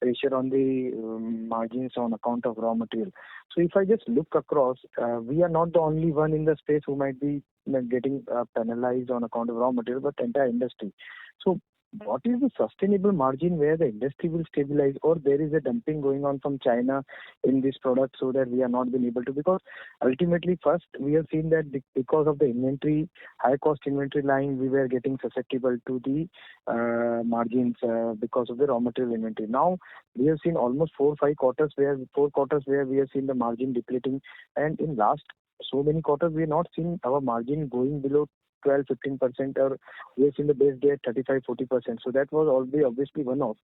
pressure on the margins on account of raw material. So if I just look across, we are not the only one in the space who might be getting penalized on account of raw material, but entire industry. So what is the sustainable margin where the industry will stabilize, or there is a dumping going on from China in this product so that we are not being able to? Because ultimately, first, we have seen that because of the inventory, high cost inventory line, we were getting susceptible to the margins because of the raw material inventory. Now, we have seen almost 4 quarters where we have seen the margin depleting, and in last so many quarters, we have not seen our margin going below 12-15%, or we have seen the base day at 35-40%. So that was obviously one-off.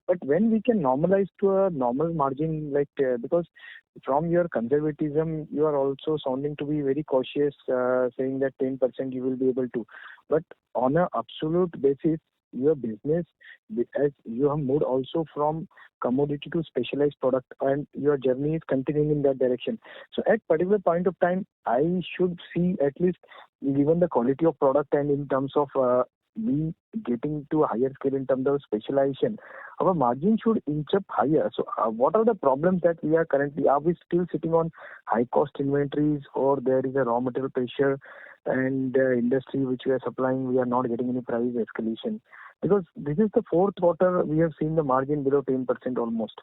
But when we can normalize to a normal margin, like because from your conservatism, you are also sounding to be very cautious, saying that 10% you will be able to. But on an absolute basis, your business, as you have moved also from commodity to specialized product, and your journey is continuing in that direction. So at particular point of time, I should see, at least given the quality of product and in terms of we getting to a higher scale in terms of specialization, our margin should inch up higher. So what are the problems that we are currently? Are we still sitting on high cost inventories, or there is a raw material pressure, and industry which we are supplying, we are not getting any price escalation? Because this is the 4th quarter we have seen the margin below 10% almost.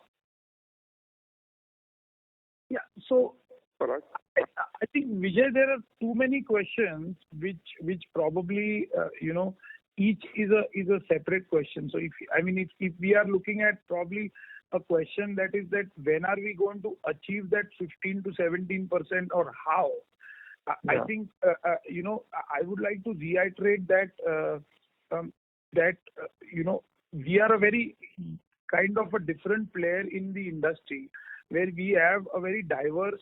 Yeah. So I think, Vijay, there are too many questions which probably each is a separate question. So if we are looking at probably a question that is that when are we going to achieve that 15 to 17% or how? I think I would like to reiterate that we are a very kind of a different player in the industry, where we have a very diverse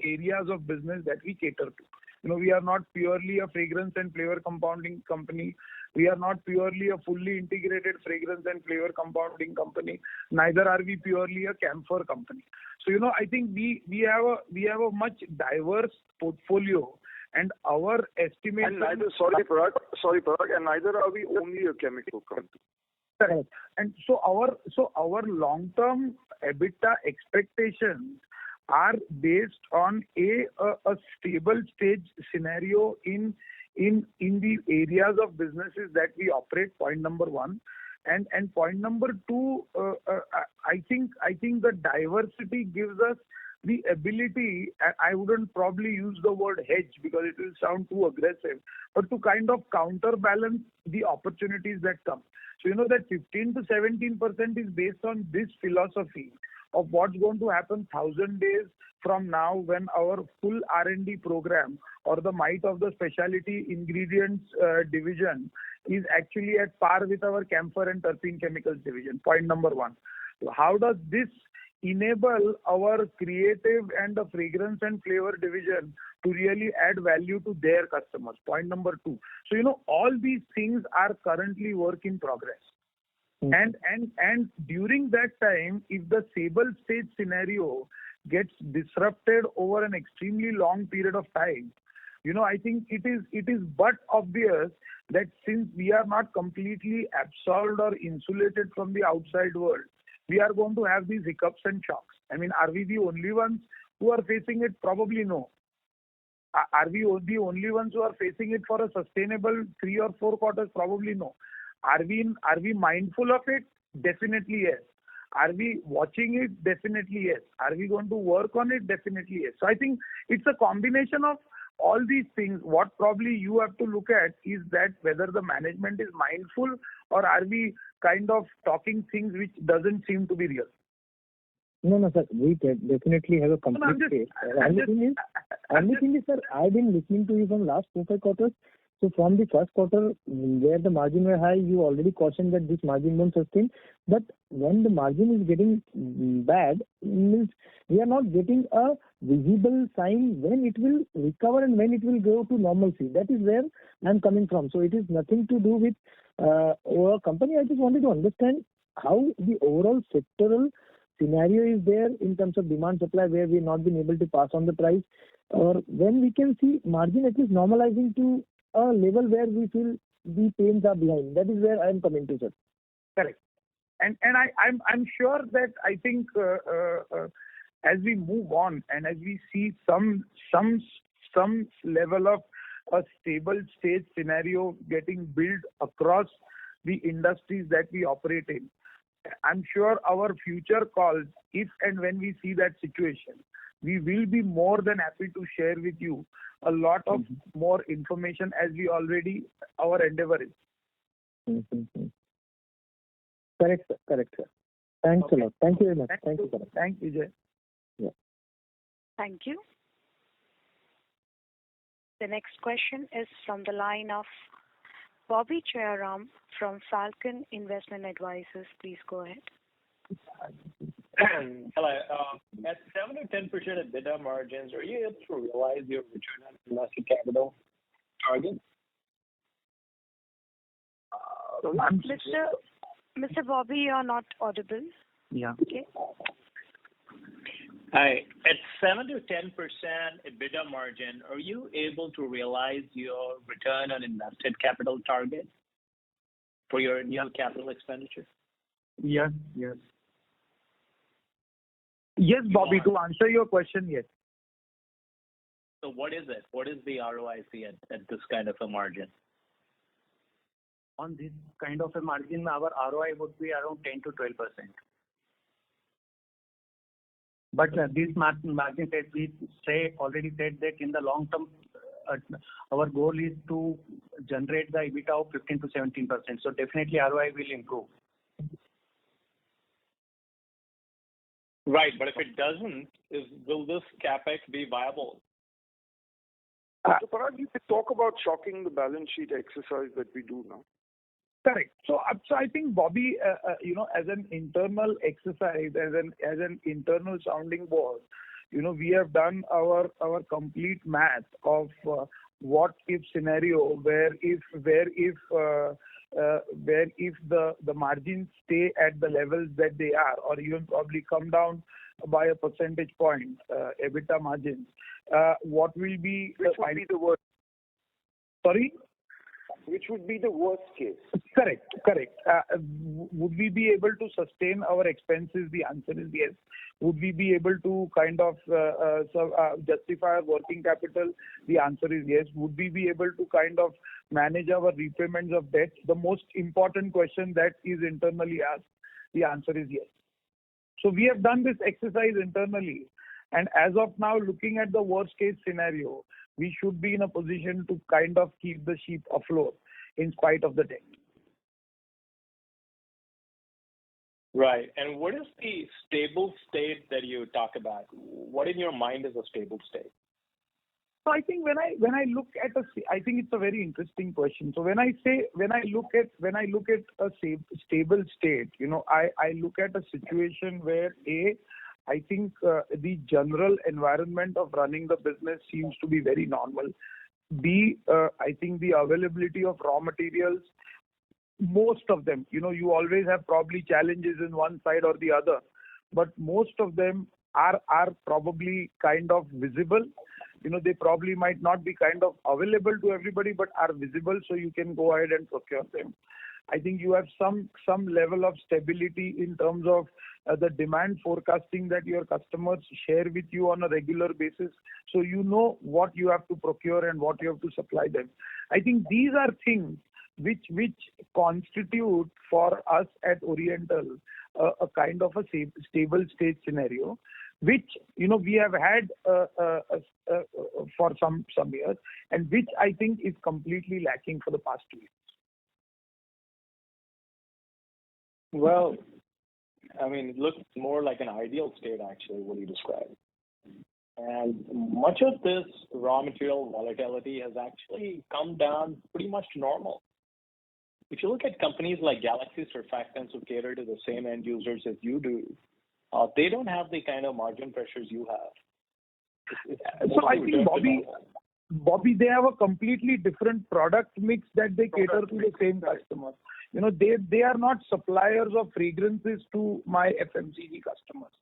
areas of business that we cater to. We are not purely a fragrance and flavor compounding company. We are not purely a fully integrated fragrance and flavor compounding company. Neither are we purely a camphor company. So I think we have a much diverse portfolio, and our estimate. And neither, Parag, and neither are we only a chemical company. Correct. And so our long-term EBITDA expectations are based on a stable stage scenario in the areas of businesses that we operate. Point number one, and point number two, I think the diversity gives us the ability. I wouldn't probably use the word hedge because it will sound too aggressive, but to kind of counterbalance the opportunities that come. So that 15 to 17% is based on this philosophy of what's going to happen 1,000 days from now, when our full R&D program or the might of the specialty ingredients division is actually at par with our camphor and terpene chemicals division. Point number one. So how does this enable our creative and the fragrance and flavor division to really add value to their customers? Point number two. So all these things are currently work in progress. And during that time, if the stable state scenario gets disrupted over an extremely long period of time, I think it is but obvious that since we are not completely absolved or insulated from the outside world, we are going to have these hiccups and shocks. Are we the only ones who are facing it? Probably no. Are we the only ones who are facing it for a sustainable 3 or 4 quarters? Probably no. Are we mindful of it? Definitely yes. Are we watching it? Definitely yes. Are we going to work on it? Definitely yes. So I think it's a combination of all these things. What probably you have to look at is that whether the management is mindful, or are we kind of talking things which doesn't seem to be real. No, sir. We definitely have a complete case. Only thing is, sir, I've been listening to you from last 4-5 quarters. So from the first quarter, where the margin were high, you already cautioned that this margin won't sustain. But when the margin is getting bad, means we are not getting a visible sign when it will recover and when it will go to normalcy. That is where I'm coming from. So it is nothing to do with our company. I just wanted to understand how the overall sectoral scenario is there in terms of demand supply, where we have not been able to pass on the price, or when we can see margin at least normalizing to a level where we feel the pains are behind. That is where I am coming to, sir. Correct. And I'm sure that I think as we move on and as we see some level of a stable state scenario getting built across the industries that we operate in, I'm sure our future calls, if and when we see that situation, we will be more than happy to share with you a lot of more information as we already, our endeavor is. Mm-hmm. Correct, sir. Thanks a lot. Thank you very much. Thank you, sir. Thank you, Jay. Yeah. Thank you. The next question is from the line of Bobby Chayaram from Falcon Investment Advisors. Please go ahead. Hello. At 7 to 10% EBITDA margins, are you able to realize your return on invested capital target? Mr. Bobby, you are not audible. Yeah. Okay. Hi. At 7 to 10% EBITDA margin, are you able to realize your return on invested capital target for your new capital expenditure? Yes. Yes, Bobby, to answer your question, yes. So what is it? What is the ROIC at this kind of a margin? On this kind of a margin, our ROI would be around 10 to 12%. But this margin that we already said that in the long term, our goal is to generate the EBITDA of 15 to 17%. So definitely ROI will improve. Right, but if it doesn't, will this capex be viable? So Parag, you could talk about shocking the balance sheet exercise that we do now. Correct. So I think, Bobby, as an internal exercise, as an internal sounding board, we have done our complete math of what if scenario where if the margins stay at the levels that they are, or even probably come down by a percentage point, EBITDA margins, what will be the worst? Sorry? Which would be the worst case? Correct. Would we be able to sustain our expenses? The answer is yes. Would we be able to kind of justify our working capital? The answer is yes. Would we be able to kind of manage our repayments of debt? The most important question that is internally asked, the answer is yes. So we have done this exercise internally, and as of now, looking at the worst case scenario, we should be in a position to kind of keep the ship afloat in spite of the debt. Right. And what is the stable state that you talk about? What in your mind is a stable state? So I think when I look at I think it's a very interesting question. So when I look at a stable state, I look at a situation where I think the general environment of running the business seems to be very normal. B, I think the availability of raw materials, most of them, you always have probably challenges in one side or the other, but most of them are probably kind of visible. They probably might not be kind of available to everybody, but are visible, so you can go ahead and procure them. I think you have some level of stability in terms of the demand forecasting that your customers share with you on a regular basis, so you know what you have to procure and what you have to supply them. I think these are things which constitute for us at Oriental a kind of a stable state scenario, which we have had for some years, and which I think is completely lacking for the past 2 years. Well, I mean, it looks more like an ideal state, actually, what you described. And much of this raw material volatility has actually come down pretty much to normal. If you look at companies like Galaxy Surfactants who cater to the same end users as you do, they don't have the kind of margin pressures you have. So I think, Bobby, they have a completely different product mix that they cater to the same customers. You know, they are not suppliers of fragrances to my FMCG customers.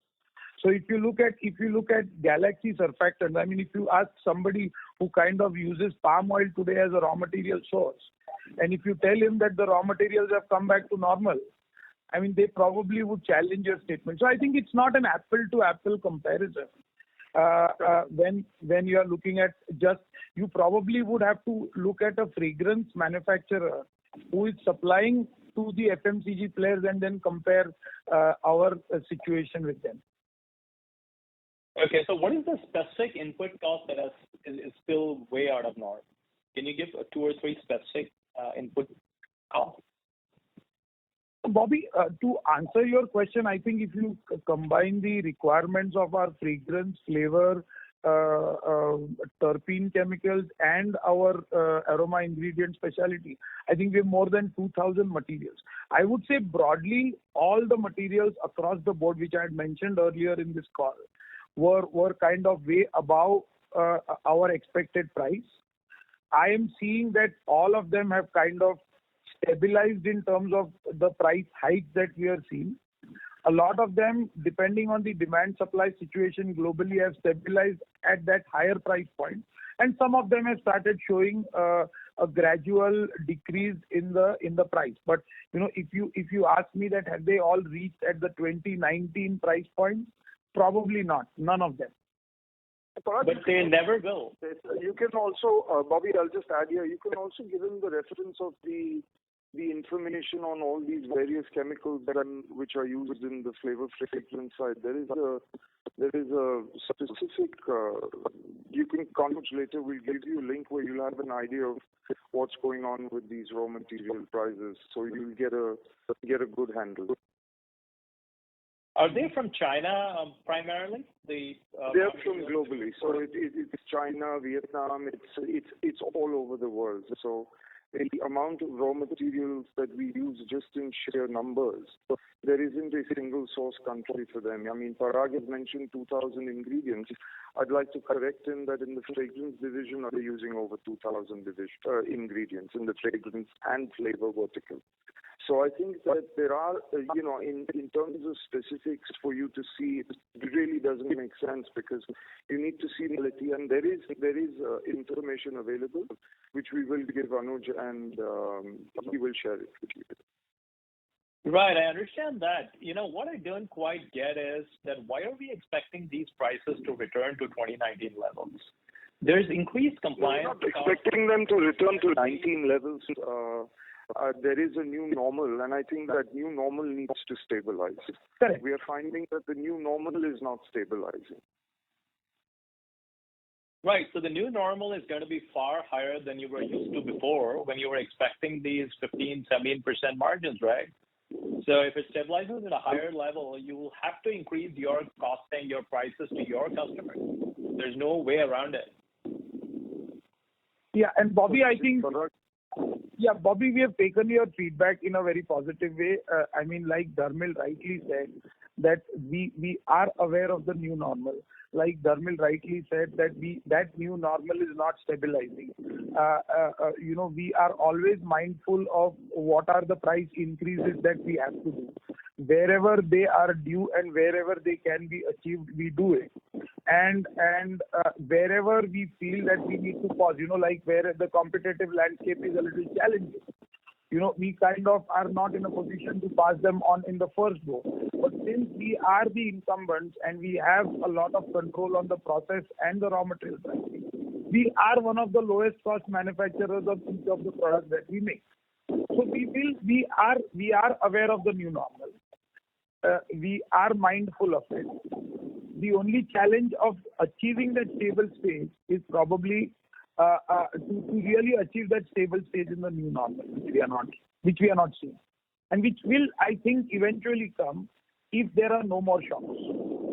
So if you look at Galaxy Surfactants, I mean, if you ask somebody who kind of uses palm oil today as a raw material source, and if you tell him that the raw materials have come back to normal, I mean, they probably would challenge your statement. So I think it's not an apple-to-apple comparison. When you are looking at you probably would have to look at a fragrance manufacturer who is supplying to the FMCG players and then compare our situation with them. Okay, so what is the specific input cost that is still way out of norm? Can you give 2 or 3 specific input costs? Bobby, to answer your question, I think if you combine the requirements of our fragrance, flavor, terpene chemicals and our aroma ingredient specialty, I think we have more than 2,000 materials. I would say broadly, all the materials across the board, which I had mentioned earlier in this call, were kind of way above our expected price. I am seeing that all of them have kind of stabilized in terms of the price hikes that we are seeing. A lot of them, depending on the demand-supply situation globally, have stabilized at that higher price point, and some of them have started showing a gradual decrease in the price. But you know, if you ask me that have they all reached at the 2019 price point, probably not. None of them. But they never will. You can also, Bobby, I'll just add here, you can also give him the reference of the information on all these various chemicals which are used in the flavor fragrance side. There is a specific, you can contact later, we'll give you a link where you'll have an idea of what's going on with these raw material prices, so you'll get a good handle. Are they from China primarily? They're from globally. So it's China, Vietnam. It's all over the world. So the amount of raw materials that we use just in sheer numbers, there isn't a single source country for them. I mean, Parag has mentioned 2,000 ingredients. I'd like to correct him that in the fragrance division, they're using over 2,000 ingredients in the fragrance and flavor vertical. So I think that there are, in terms of specifics for you to see, it really doesn't make sense because you need to see reality, and there is information available which we will give Anuj, and he will share it with you. Right, I understand that. You know, what I don't quite get is that why are we expecting these prices to return to 2019 levels? There's increased compliance. We're not expecting them to return to 19 levels. There is a new normal, and I think that new normal needs to stabilize. Correct. We are finding that the new normal is not stabilizing. Right, so the new normal is going to be far higher than you were used to before when you were expecting these 15, 17% margins, right? So if it stabilizes at a higher level, you will have to increase your costing, your prices to your customers. There's no way around it. Yeah, and Bobby, I think... Yeah, Bobby, we have taken your feedback in a very positive way. I mean, like Dharmil rightly said, that we are aware of the new normal. Like Dharmil rightly said, that new normal is not stabilizing. We are always mindful of what are the price increases that we have to do. Wherever they are due and wherever they can be achieved, we do it. And wherever we feel that we need to pause, like where the competitive landscape is a little challenging, we kind of are not in a position to pass them on in the first go. But since we are the incumbents and we have a lot of control on the process and the raw material pricing, we are one of the lowest cost manufacturers of each of the products that we make. So we are aware of the new normal. We are mindful of it. The only challenge of achieving that stable stage is probably to really achieve that stable stage in the new normal, which we are not seeing, and which will, I think, eventually come if there are no more shocks.